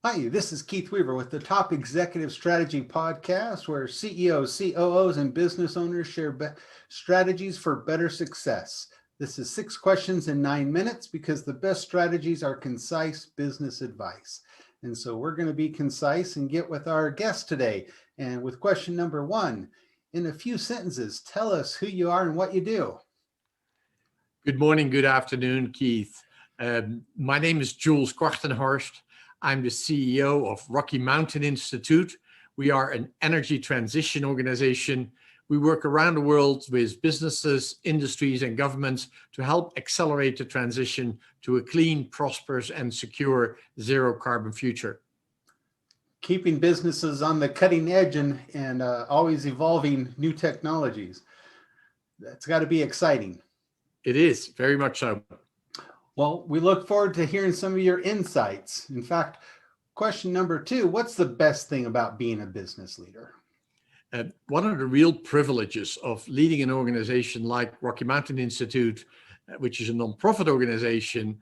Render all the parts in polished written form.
Hi, this is Keith Weaver with the Top Executive Strategy Podcast, where CEOs, COOs, and business owners share strategies for better success. This is 6 questions in 9 minutes because the best strategies are concise business advice. And so we're going to be concise and get with our guest today. And with question number 1, in a few sentences, tell us who you are and what you do. Good morning, good afternoon, Keith. My name is Jules Kortenhorst. I'm the CEO of Rocky Mountain Institute. We are an energy transition organization. We work around the world with businesses, industries, and governments to help accelerate the transition to a clean, prosperous, and secure zero carbon future. Keeping businesses on the cutting edge and always evolving new technologies. That's got to be exciting. It is, very much so. Well, we look forward to hearing some of your insights. In fact, question number 2, what's the best thing about being a business leader? One of the real privileges of leading an organization like Rocky Mountain Institute, which is a nonprofit organization,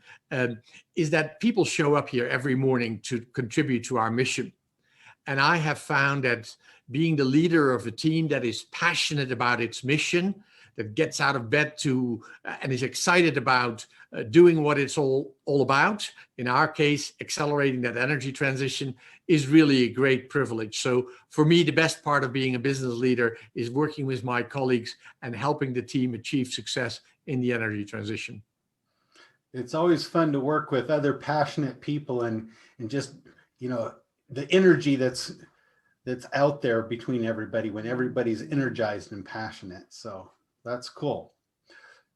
is that people show up here every morning to contribute to our mission. And I have found that being the leader of a team that is passionate about its mission, that gets out of bed and is excited about doing what it's all about, in our case, accelerating that energy transition, is really a great privilege. So for me, the best part of being a business leader is working with my colleagues and helping the team achieve success in the energy transition. It's always fun to work with other passionate people and just, the energy that's out there between everybody when everybody's energized and passionate. So that's cool.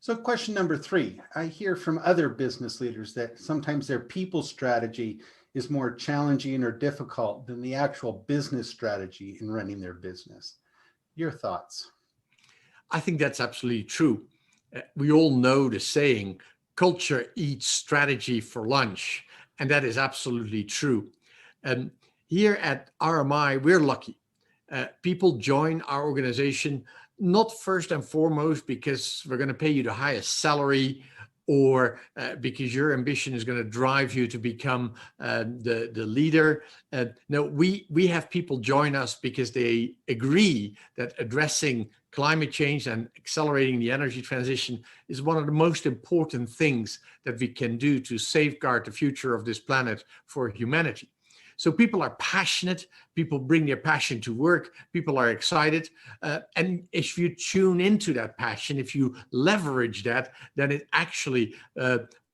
So question number 3, I hear from other business leaders that sometimes their people strategy is more challenging or difficult than the actual business strategy in running their business. Your thoughts? I think that's absolutely true. We all know the saying, culture eats strategy for lunch, and that is absolutely true. Here at RMI, we're lucky. People join our organization not first and foremost because we're going to pay you the highest salary or because your ambition is going to drive you to become the leader. No, we have people join us because they agree that addressing climate change and accelerating the energy transition is one of the most important things that we can do to safeguard the future of this planet for humanity. So people are passionate, people bring their passion to work, people are excited. And if you tune into that passion, if you leverage that, then it actually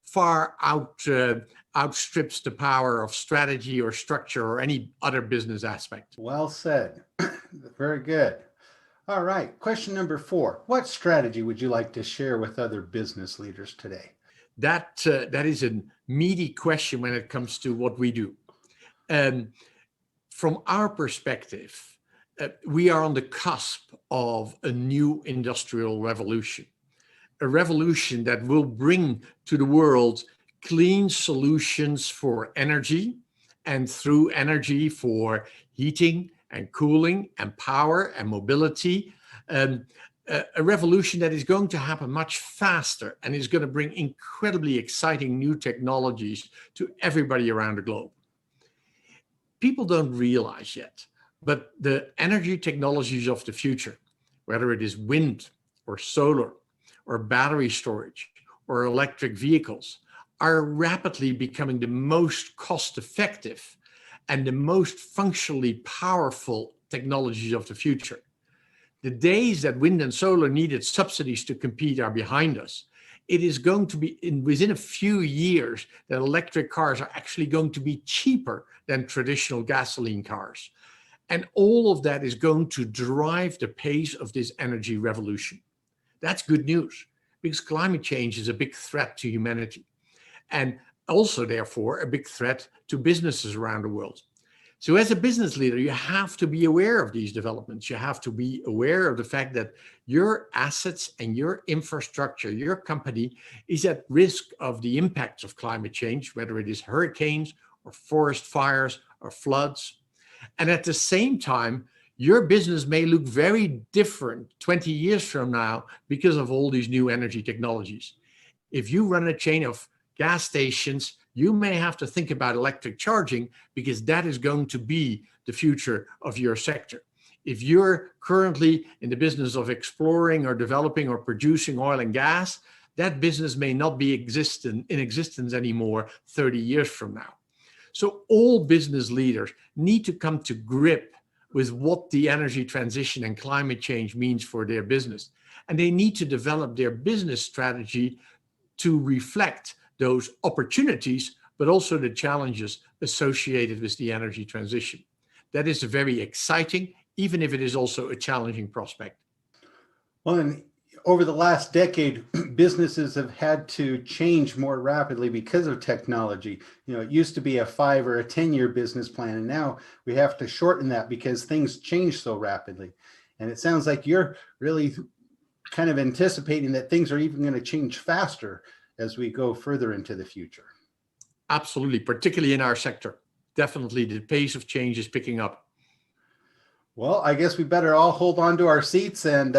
far outstrips the power of strategy or structure or any other business aspect. Well said. Very good. All right. Question number 4. What strategy would you like to share with other business leaders today? That is a meaty question when it comes to what we do. From our perspective, we are on the cusp of a new industrial revolution, a revolution that will bring to the world clean solutions for energy and through energy for heating and cooling and power and mobility. A revolution that is going to happen much faster and is going to bring incredibly exciting new technologies to everybody around the globe. People don't realize yet, but the energy technologies of the future, whether it is wind or solar or battery storage or electric vehicles, are rapidly becoming the most cost-effective and the most functionally powerful technologies of the future. The days that wind and solar needed subsidies to compete are behind us. It is going to be within a few years that electric cars are actually going to be cheaper than traditional gasoline cars. And all of that is going to drive the pace of this energy revolution. That's good news because climate change is a big threat to humanity and also therefore a big threat to businesses around the world. So as a business leader, you have to be aware of these developments. You have to be aware of the fact that your assets and your infrastructure, your company is at risk of the impacts of climate change, whether it is hurricanes or forest fires or floods. And at the same time, your business may look very different 20 years from now because of all these new energy technologies. If you run a chain of gas stations, you may have to think about electric charging because that is going to be the future of your sector. If you're currently in the business of exploring or developing or producing oil and gas, that business may not be in existence anymore 30 years from now. So all business leaders need to come to grip with what the energy transition and climate change means for their business. And they need to develop their business strategy to reflect those opportunities, but also the challenges associated with the energy transition. That is a very exciting, even if it is also a challenging prospect. Well, and over the last decade, businesses have had to change more rapidly because of technology. It used to be a 5 or a 10-year business plan, and now we have to shorten that because things change so rapidly. And it sounds like you're really kind of anticipating that things are even going to change faster as we go further into the future. Absolutely, particularly in our sector. Definitely the pace of change is picking up. Well, I guess we better all hold on to our seats and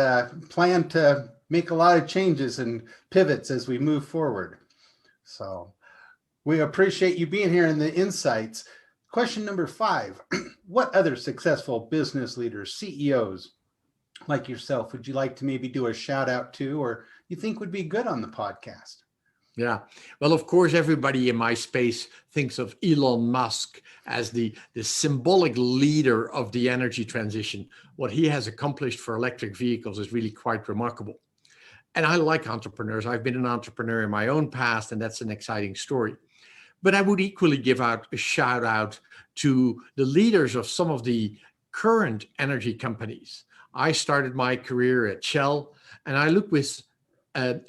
plan to make a lot of changes and pivots as we move forward. So we appreciate you being here and the insights. Question number 5, what other successful business leaders, CEOs like yourself, would you like to maybe do a shout out to, or you think would be good on the podcast? Yeah, well, of course, everybody in my space thinks of Elon Musk as the symbolic leader of the energy transition. What he has accomplished for electric vehicles is really quite remarkable. And I like entrepreneurs. I've been an entrepreneur in my own past, and that's an exciting story. But I would equally give out a shout out to the leaders of some of the current energy companies. I started my career at Shell, and I look with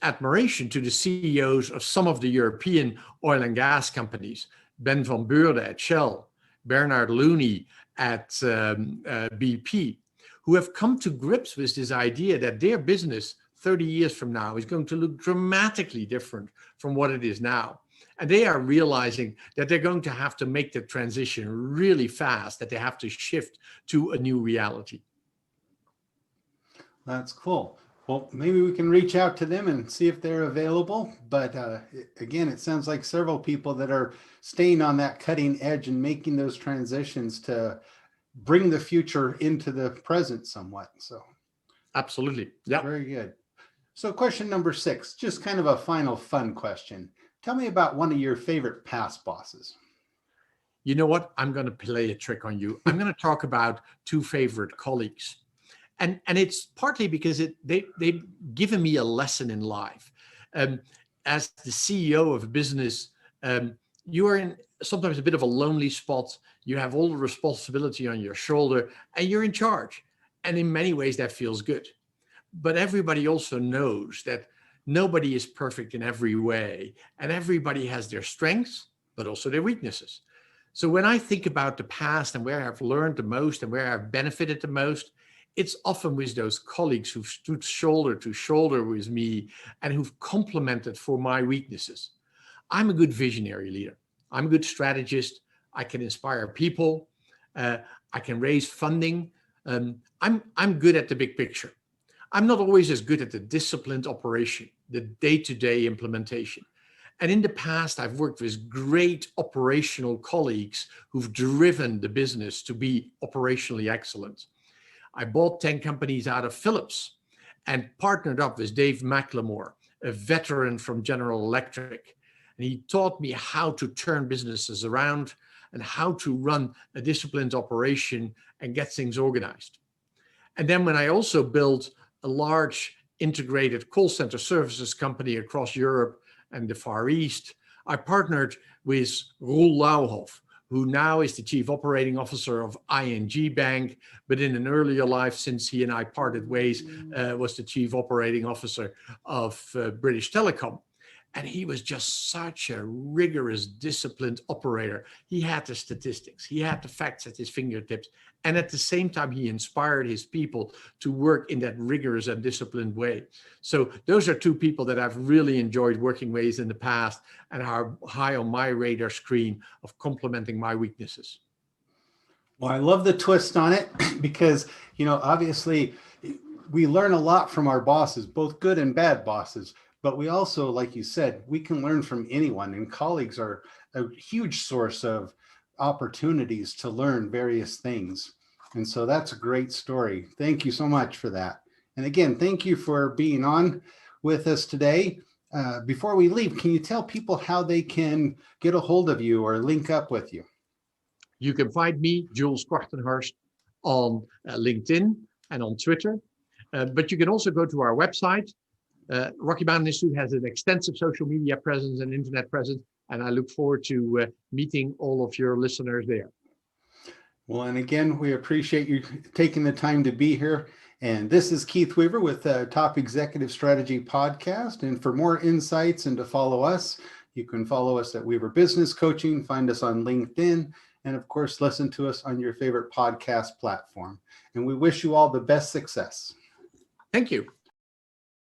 admiration to the CEOs of some of the European oil and gas companies. Ben van Beurden at Shell, Bernard Looney at BP, who have come to grips with this idea that their business 30 years from now is going to look dramatically different from what it is now. And they are realizing that they're going to have to make the transition really fast, that they have to shift to a new reality. That's cool. Well, maybe we can reach out to them and see if they're available. But again, it sounds like several people that are staying on that cutting edge and making those transitions to bring the future into the present somewhat. So absolutely. Yeah. Very good. So question number 6, just kind of a final fun question. Tell me about one of your favorite past bosses. You know what? I'm going to play a trick on you. I'm going to talk about 2 favorite colleagues. And it's partly because they've given me a lesson in life. As the CEO of a business, you are in sometimes a bit of a lonely spot. You have all the responsibility on your shoulder and you're in charge. And in many ways that feels good. But everybody also knows that nobody is perfect in every way. And everybody has their strengths, but also their weaknesses. So when I think about the past and where I've learned the most and where I've benefited the most, it's often with those colleagues who've stood shoulder to shoulder with me and who've complimented for my weaknesses. I'm a good visionary leader. I'm a good strategist. I can inspire people. I can raise funding. I'm good at the big picture. I'm not always as good at the disciplined operation, the day-to-day implementation. And in the past, I've worked with great operational colleagues who've driven the business to be operationally excellent. I bought 10 companies out of Philips and partnered up with Dave McLemore, a veteran from General Electric. And he taught me how to turn businesses around and how to run a disciplined operation and get things organized. And then when I also built a large integrated call center services company across Europe and the Far East, I partnered with Roel Lauwhof, who now is the Chief Operating Officer of ING Bank, but in an earlier life, since he and I parted ways, was the Chief Operating Officer of British Telecom. And he was just such a rigorous, disciplined operator. He had the statistics, he had the facts at his fingertips. And at the same time, he inspired his people to work in that rigorous and disciplined way. So those are 2 people that I've really enjoyed working with in the past and are high on my radar screen of complementing my weaknesses. Well, I love the twist on it because, obviously we learn a lot from our bosses, both good and bad bosses. But we also, like you said, we can learn from anyone, and colleagues are a huge source of opportunities to learn various things. And so that's a great story. Thank you so much for that. And again, thank you for being on with us today. Before we leave, can you tell people how they can get a hold of you or link up with you? You can find me, Jules Kortenhorst, on LinkedIn and on Twitter. But you can also go to our website. Rocky Mountain Institute has an extensive social media presence and internet presence, and I look forward to meeting all of your listeners there. Well, and again, we appreciate you taking the time to be here. And this is Keith Weaver with Top Executive Strategy Podcast. And for more insights and to follow us, you can follow us at Weaver Business Coaching, find us on LinkedIn, and of course, listen to us on your favorite podcast platform. And we wish you all the best success. Thank you.